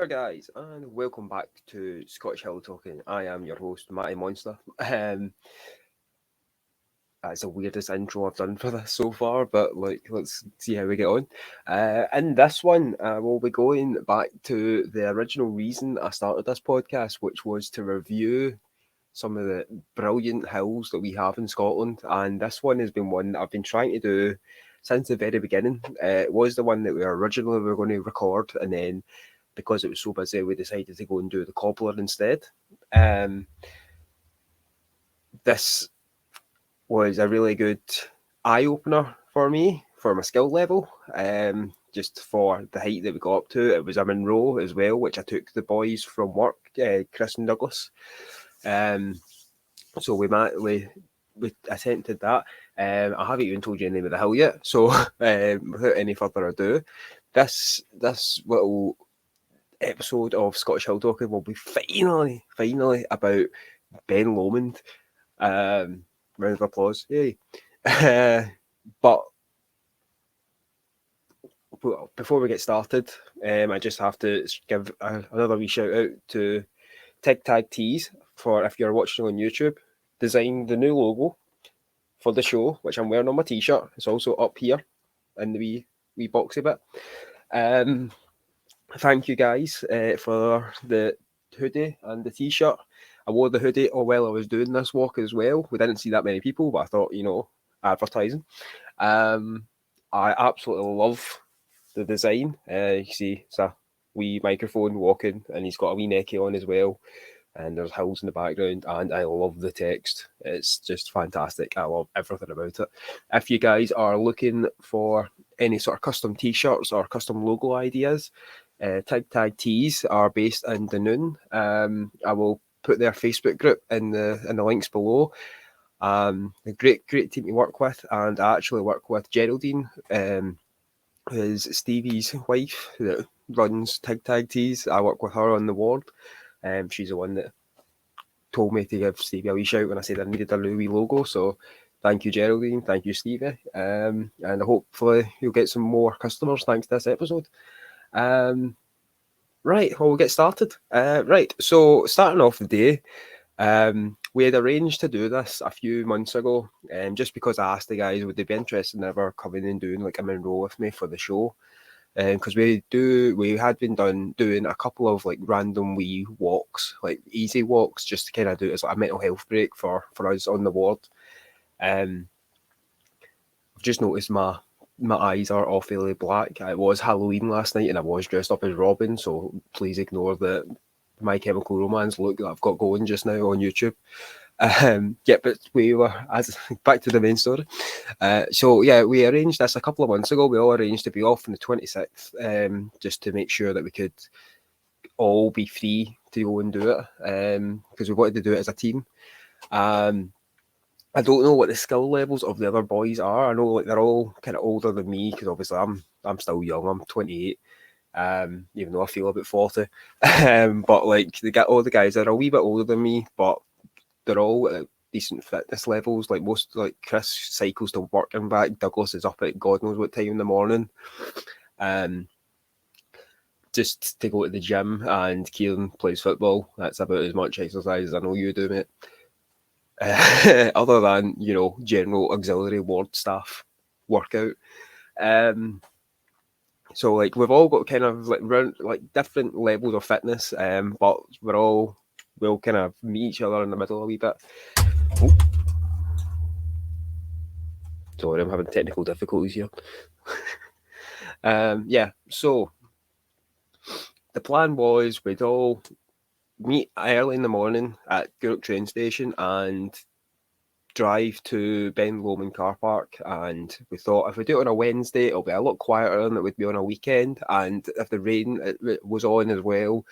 there, guys, and welcome back to Scottish Hill Talking. I am your host, Matty Monster. That's the weirdest intro I've done for this so far, but let's see how we get on. In this one, we'll be going back to the original reason I started this podcast, which was to review some of the brilliant hills that we have in Scotland. And this one has been one that I've been trying to do since the very beginning. It was the one that we originally were going to record, and then because it was so busy, we decided to go and do the cobbler instead. This was a really good eye opener for me for my skill level. Just for the height that we got up to, it was a Munro as well, which I took the boys from work, Chris and Douglas. So we attempted that. I haven't even told you the name of the hill yet. So without any further ado, this little episode of Scottish Hill Talking will be finally about Ben Lomond. Round of applause, yay! But before we get started, I just have to give another wee shout out to Tig Tag Tees for, if you're watching on YouTube, designed the new logo for the show, which I'm wearing on my t-shirt. It's also up here in the wee boxy bit. Thank you guys for the hoodie and the t-shirt. I wore the hoodie while I was doing this walk as well. We didn't see that many people, but I thought, advertising. I absolutely love the design. You see, it's a wee microphone walking, and he's got a wee necky on as well. And there's hills in the background, and I love the text. It's just fantastic. I love everything about it. If you guys are looking for any sort of custom t-shirts or custom logo ideas, Tig Tag Tees are based in Dunoon. I will put their Facebook group in the links below. A great team to work with, and I actually work with Geraldine, who's Stevie's wife that runs Tig Tag Tees. I work with her on the ward. She's the one that told me to give Stevie a wee shout when I said I needed a new wee logo. So thank you, Geraldine. Thank you, Stevie. And hopefully you'll get some more customers thanks to this episode. Right, well, we'll get started. Right, so starting off the day, we had arranged to do this a few months ago, just because I asked the guys would they be interested in ever coming and doing like a Munro with me for the show. Because we had been doing a couple of like random wee walks, like easy walks, just to kind of do it as like a mental health break for us on the ward. I've just noticed my eyes are awfully black. It was Halloween last night and I was dressed up as Robin, so please ignore the My Chemical Romance look that I've got going just now on YouTube. But we were back to the main story. So we arranged this a couple of months ago. We all arranged to be off on the 26th, just to make sure that we could all be free to go and do it, because we wanted to do it as a team. I don't know what the skill levels of the other boys are. I know like they're all kind of older than me, because obviously I'm still young. I'm 28. Even though I feel about 40. But like all the guys are a wee bit older than me, but they're all at decent fitness levels. Like Chris cycles to work and back. Douglas is up at God knows what time in the morning, just to go to the gym. And Kieran plays football. That's about as much exercise as I know you do, mate. Other than general auxiliary ward staff workout. So like we've all got kind of like different levels of fitness, but we'll kind of meet each other in the middle a wee bit. Oh. Sorry, I'm having technical difficulties here. So the plan was we'd all meet early in the morning at Gurrock train station and drive to Ben Lomond car park. And we thought if we do it on a Wednesday, it'll be a lot quieter than it would be on a weekend. And if the rain was on as well,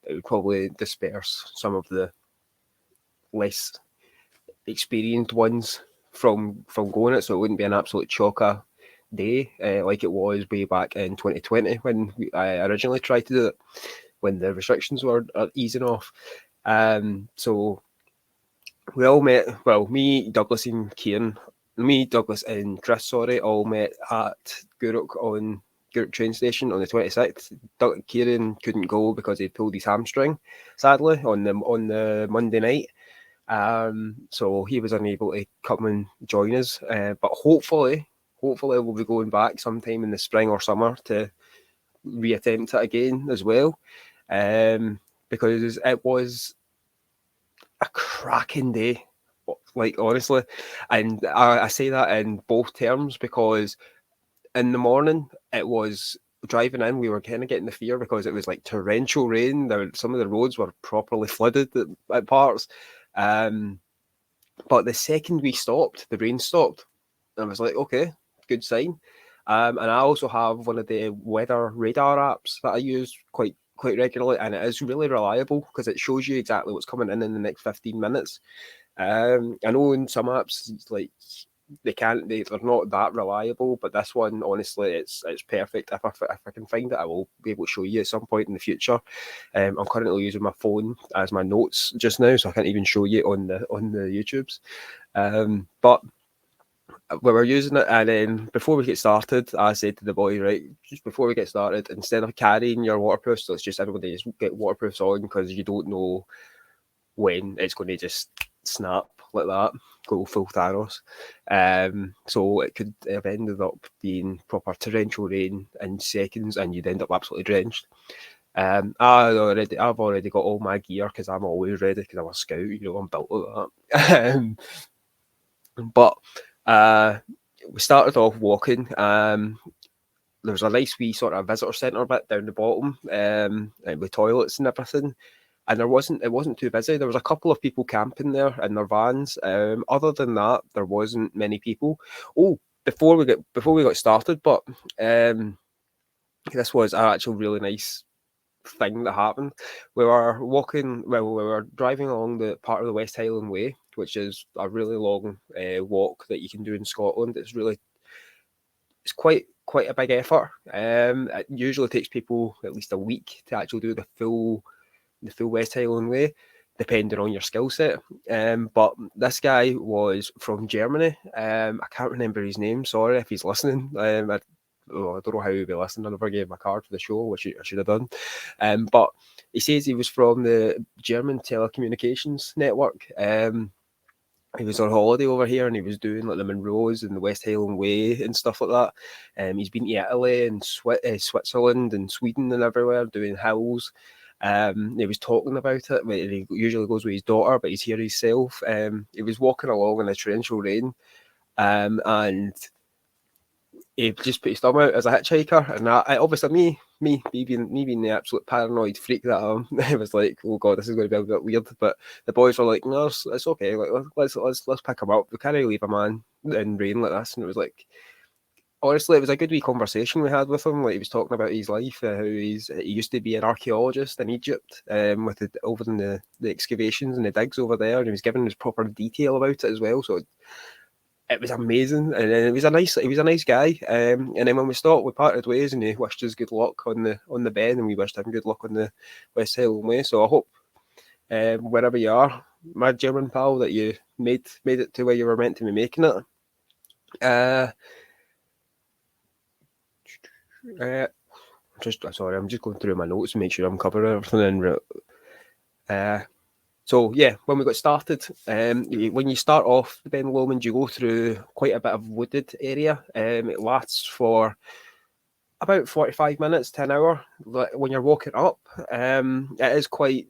it would probably disperse some of the less experienced ones from going it, so it wouldn't be an absolute chocker day like it was way back in 2020 when I originally tried to do it, when the restrictions were easing off. So we all met, me, Douglas and Chris, all met at Gurrock on Gurk train station on the 26th. Kieran couldn't go because he pulled his hamstring, sadly, on the Monday night. So he was unable to come and join us. But hopefully we'll be going back sometime in the spring or summer to reattempt it again as well. Because it was a cracking day, like, honestly. And I say that in both terms, because in the morning it was driving in, we were kind of getting the fear because it was like torrential rain. Some of the roads were properly flooded at parts. But the second we stopped, the rain stopped. And I was like, okay, good sign. And I also have one of the weather radar apps that I use quite regularly, and it is really reliable because it shows you exactly what's coming in the next 15 minutes. I know in some apps, it's like they're not that reliable, but this one, honestly, it's perfect. If I can find it, I will be able to show you at some point in the future. I'm currently using my phone as my notes just now, so I can't even show you on the YouTubes. But we were using it, and then before we get started, I said to the boy, right, just before we get started, instead of carrying your waterproofs, let's just everybody just get waterproofs on, because you don't know when it's going to just snap like that, go full Thanos. So it could have ended up being proper torrential rain in seconds, and you'd end up absolutely drenched. I've already got all my gear because I'm always ready, because I'm a scout, I'm built like that. But we started off walking. There was a nice wee sort of visitor centre bit down the bottom, with toilets and everything. And it wasn't too busy. There was a couple of people camping there in their vans. Other than that, there wasn't many people. Oh, before we got started, but this was an actual really nice thing that happened. We were driving along the part of the West Highland Way, which is a really long walk that you can do in Scotland. It's quite a big effort. It usually takes people at least a week to actually do the full West Highland Way, depending on your skill set. But this guy was from Germany. I can't remember his name. Sorry if he's listening. I don't know how he'd be listening. I never gave my card for the show, which I should have done. But he says he was from the German telecommunications network. He was on holiday over here, and he was doing like the Munros and the West Highland Way and stuff like that. He's been to Italy and Switzerland and Sweden and everywhere doing hills. He was talking about it. He usually goes with his daughter, but he's here himself. He was walking along in the torrential rain, and he just put his thumb out as a hitchhiker. And obviously me being the absolute paranoid freak that I am, I was like, oh god, this is going to be a bit weird. But the boys were like, no, it's okay. Like, let's pick him up. We can't leave a man in rain like this. And it was like, honestly, it was a good wee conversation we had with him. Like, he was talking about his life, how he used to be an archaeologist in Egypt, with over in the excavations and the digs over there, and he was giving us proper detail about it as well. So it was amazing, and he was a nice guy. And then when we stopped, we parted ways, and he wished us good luck on the bend, and we wished him good luck on the West Highland Way. So I hope, wherever you are, my German pal, that you made it to where you were meant to be making it. I'm just going through my notes to make sure I'm covering everything. So yeah, when we got started, when you start off the Ben Lomond, you go through quite a bit of wooded area. It lasts for about 45 minutes to an hour. When you're walking up, it is quite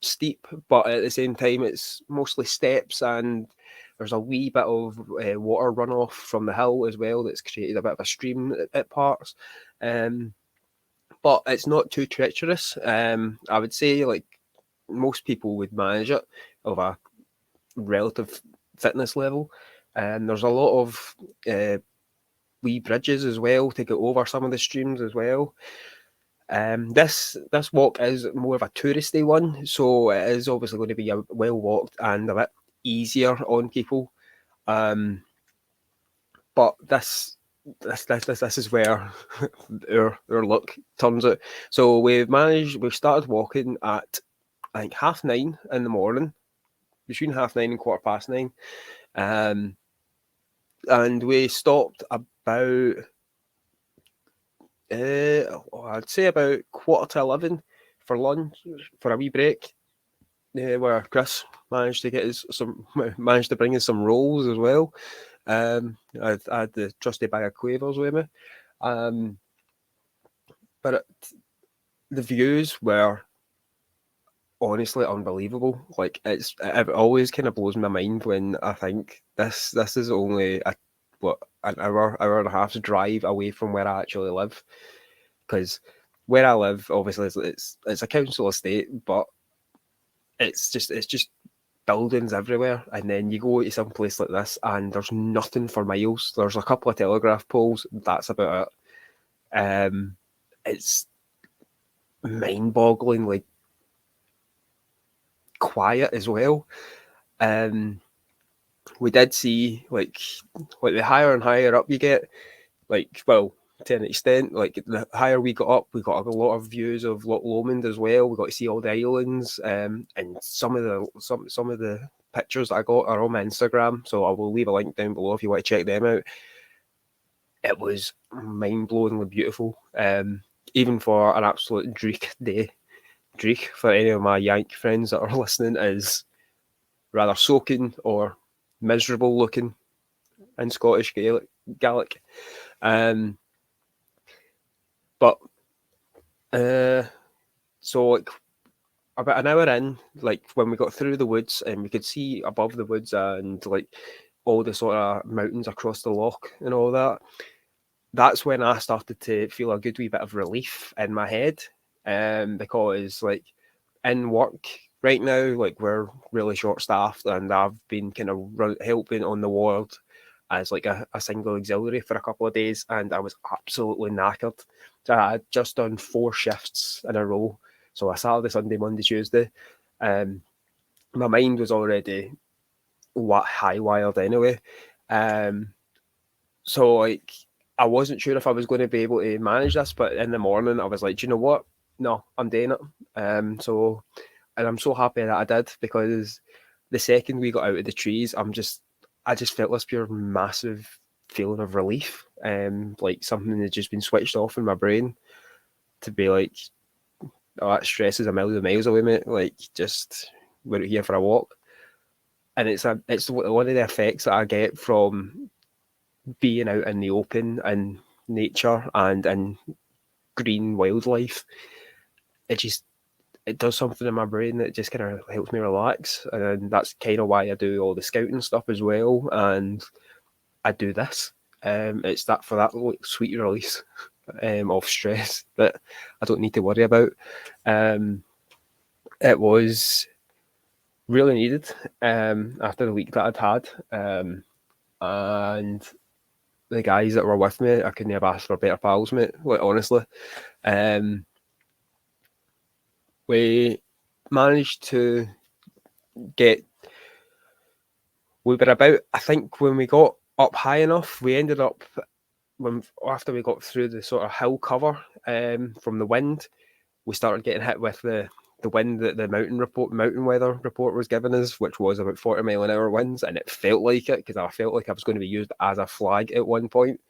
steep, but at the same time, it's mostly steps, and there's a wee bit of water runoff from the hill as well that's created a bit of a stream at parts. But it's not too treacherous. I would say, like, most people would manage it of a relative fitness level. And there's a lot of wee bridges as well to get over some of the streams as well. This walk is more of a touristy one, so it is obviously going to be well walked and a bit easier on people. But this is where our luck turns out. So we've started walking at, I think, 9:30 in the morning, between 9:30 and 9:15. And we stopped about I'd say about 11:15 for lunch, for a wee break, where Chris managed to managed to bring us some rolls as well. I had the trusty bag of quavers with me. But the views were honestly unbelievable. Like it always kind of blows my mind when I think this is only an hour and a half's drive away from where I actually live. Because where I live, obviously, it's a council estate, but it's just buildings everywhere. And then you go to some place like this, and there's nothing for miles. There's a couple of telegraph poles. That's about it. It's mind-bogglingly quiet as well. We did see like the higher and higher up you get, like, well, to an extent, like the higher we got up, we got a lot of views of Loch Lomond as well. We got to see all the islands, and some of the pictures that I got are on my Instagram, so I will leave a link down below if you want to check them out. It was mind-blowingly beautiful, even for an absolute dreek day. Dreek, for any of my Yank friends that are listening, is rather soaking or miserable looking in Scottish Gaelic. But so like about an hour in, like when we got through the woods and we could see above the woods and like all the sort of mountains across the loch and all that, that's when I started to feel a good wee bit of relief in my head. Because like in work right now, like we're really short staffed, and I've been kind of helping on the ward as like a single auxiliary for a couple of days, and I was absolutely knackered. So I had just done 4 shifts in a row. So a Saturday, Sunday, Monday, Tuesday. My mind was already high wired anyway. So like I wasn't sure if I was going to be able to manage this, but in the morning I was like, do you know what? No, I'm doing it. And I'm so happy that I did, because the second we got out of the trees, I just felt this pure massive feeling of relief, like something had just been switched off in my brain, to be like, oh, that stress is a million miles away, mate. Like, just we're out here for a walk. And it's one of the effects that I get from being out in the open and nature and in green wildlife. It does something in my brain that just kind of helps me relax, and that's kind of why I do all the scouting stuff as well, and I do this. It's that for that like, sweet release of stress that I don't need to worry about. It was really needed after the week that I'd had, and the guys that were with me, I couldn't have asked for better pals, mate. Like, honestly, we managed to get. We were about, I think, when we got up high enough, we ended up after we got through the sort of hill cover from the wind, we started getting hit with the wind that the mountain weather report was giving us, which was about 40-mile-an-hour winds, and it felt like it, because I felt like I was going to be used as a flag at one point.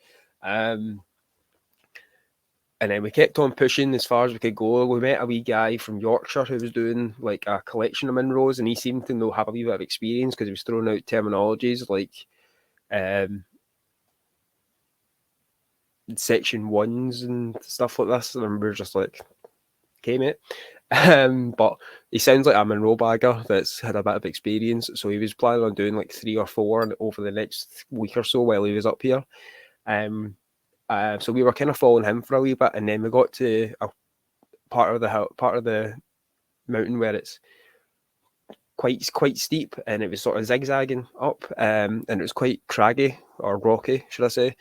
And then we kept on pushing as far as we could go. We met a wee guy from Yorkshire who was doing like a collection of Munros, and he seemed to have a wee bit of experience, because he was throwing out terminologies like section 1s and stuff like this, and we were just like, okay, mate. But he sounds like a Munro bagger that's had a bit of experience, so he was planning on doing like 3 or 4 over the next week or so while he was up here. So we were kind of following him for a wee bit, and then we got to a part of the mountain where it's quite steep, and it was sort of zigzagging up, and it was quite craggy or rocky, should I say.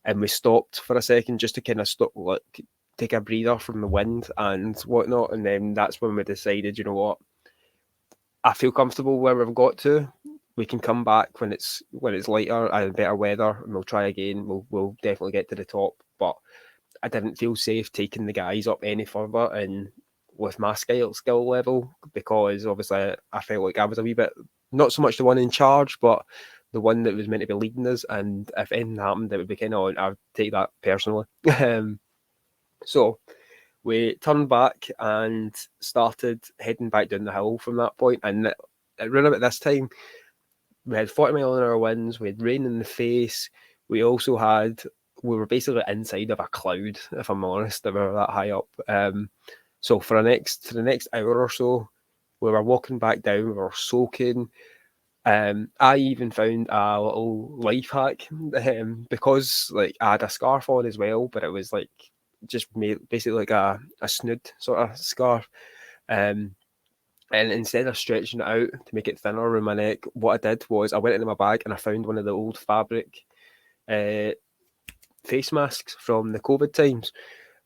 And we stopped for a second just to kind of stop, like, take a breather from the wind and whatnot, and then that's when we decided, you know what, I feel comfortable where we've got to. We can come back when it's lighter and better weather, and we'll try again. We'll definitely get to the top. But I didn't feel safe taking the guys up any further, and with my skill level, because obviously I felt like I was a wee bit, not so much the one in charge, but the one that was meant to be leading us. And if anything happened, it would be kind of, I would take that personally. So we turned back and started heading back down the hill from that point. And around about this time, we had 40-mile-an-hour winds, we had rain in the face. We also had, we were basically inside of a cloud, if I'm honest, we were that high up. So for the next hour or so, we were walking back down, we were soaking. I even found a little life hack, because like I had a scarf on as well, but it was like just made basically like a snood sort of scarf. Um, and instead of stretching it out to make it thinner around my neck, what I did was I went into my bag and I found one of the old fabric uh, face masks from the COVID times,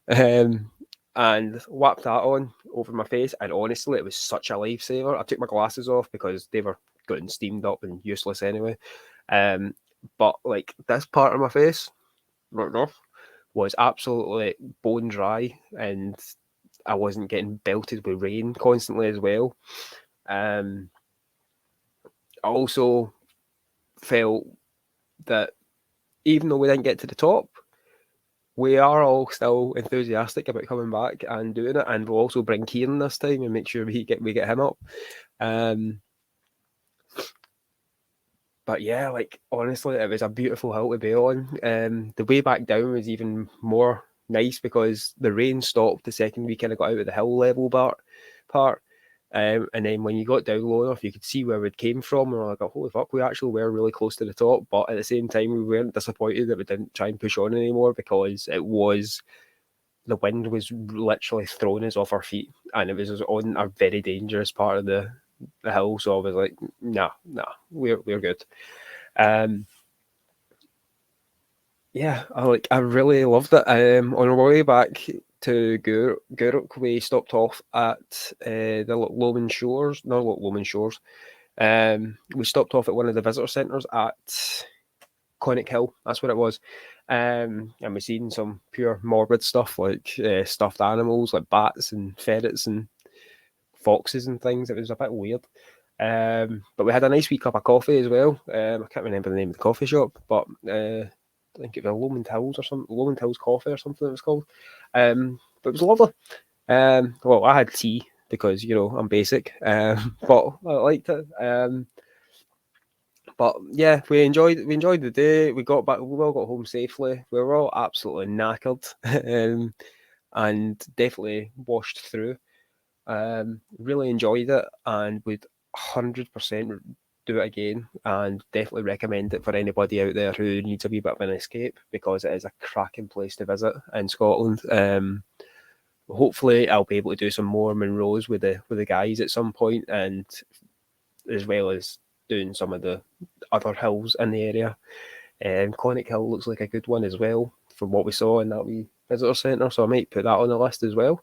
um, and whapped that on over my face. And honestly, it was such a lifesaver. I took my glasses off because they were getting steamed up and useless anyway. Um, but like this part of my face, right off, was absolutely bone dry, and I wasn't getting belted with rain constantly as well. Um, I also felt that even though we didn't get to the top, we are all still enthusiastic about coming back and doing it, and we'll also bring Kieran this time and make sure we get him up. Um, but yeah, like honestly, it was a beautiful hill to be on. The way back down was even more nice because the rain stopped the second we kind of got out of the hill level part. And then when you got down low enough, you could see where it came from. And we're like, oh, holy fuck, we actually were really close to the top. But at the same time, we weren't disappointed that we didn't try and push on anymore because the wind was literally throwing us off our feet, and it was on a very dangerous part of the hill. So I was like, nah, we're good. Um, yeah, I really loved it. On our way back to Guruk, we stopped off at the Lomond Shores, not Lomond Shores. We stopped off at one of the visitor centres at Conic Hill. That's what it was. And we seen some pure morbid stuff like stuffed animals like bats and ferrets and foxes and things. It was a bit weird. But we had a nice wee cup of coffee as well. I can't remember the name of the coffee shop, but I think it was Lomond Hills or something, Lomond Hills Coffee or something it was called. But it was lovely. Well, I had tea because I'm basic, but I liked it. But yeah, we enjoyed the day. We got back. We all got home safely. We were all absolutely knackered, and definitely washed through. Really enjoyed it, and would 100% do it again, and definitely recommend it for anybody out there who needs a wee bit of an escape because it is a cracking place to visit in Scotland. Hopefully, I'll be able to do some more Munros with the guys at some point, and as well as doing some of the other hills in the area. Conic Hill looks like a good one as well from what we saw in that wee visitor centre, so I might put that on the list as well.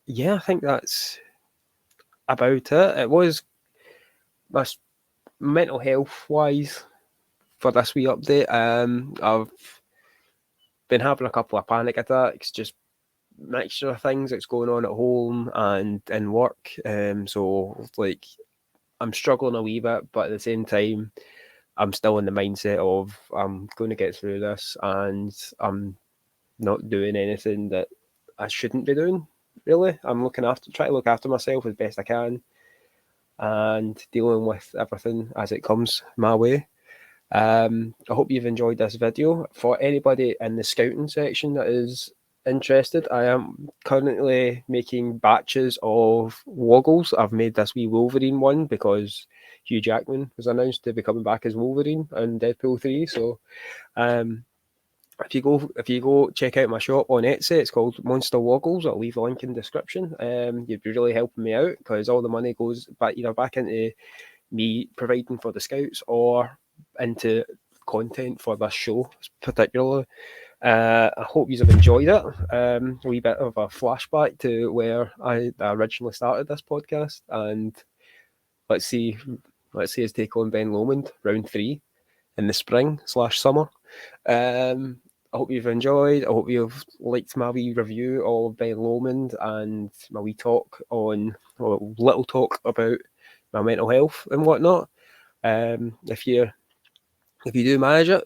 Yeah, I think that's about it. It was this mental health wise for this wee update. I've been having a couple of panic attacks, just mixture of things that's going on at home and in work. So like I'm struggling a wee bit, but at the same time, I'm still in the mindset of I'm going to get through this, and I'm not doing anything that I shouldn't be doing. Really, I'm trying to look after myself as best I can, and dealing with everything as it comes my way. I hope you've enjoyed this video. For anybody in the scouting section that is interested, I am currently making batches of Woggles. I've made this wee Wolverine one because Hugh Jackman was announced to be coming back as Wolverine in Deadpool 3. So if you go check out my shop on Etsy, it's called Monster Woggles. I'll leave a link in the description. You'd be really helping me out because all the money goes back into me providing for the scouts or into content for this show particularly. I hope you have enjoyed it. A wee bit of a flashback to where I originally started this podcast, and let's see let's see us take on Ben Lomond round 3 in the spring/summer. I hope you've enjoyed. I hope you've liked my wee review of Ben Lomond and my wee talk on, well, little talk about my mental health and whatnot. If you do manage it,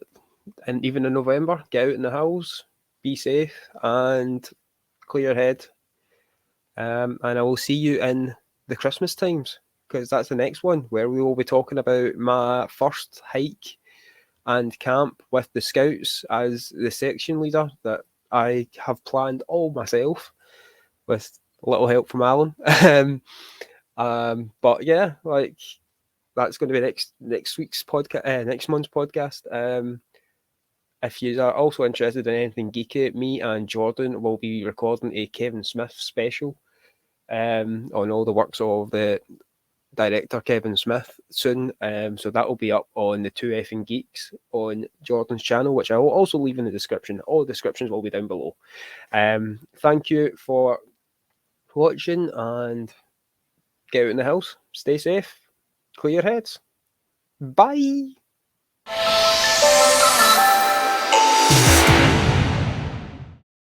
and even in November, get out in the hills, be safe, and clear your head. And I will see you in the Christmas times, because that's the next one where we will be talking about my first hike and camp with the Scouts as the section leader that I have planned all myself with a little help from Alan. But yeah, like that's going to be next week's podcast, next month's podcast. If you are also interested in anything geeky, me and Jordan will be recording a Kevin Smith special on all the works of the director Kevin Smith soon. So that will be up on the two Effin Geeks on Jordan's channel, which I will also leave in the description. All the descriptions will be down below. Thank you for watching, and get out in the house, stay safe, clear your heads. Bye.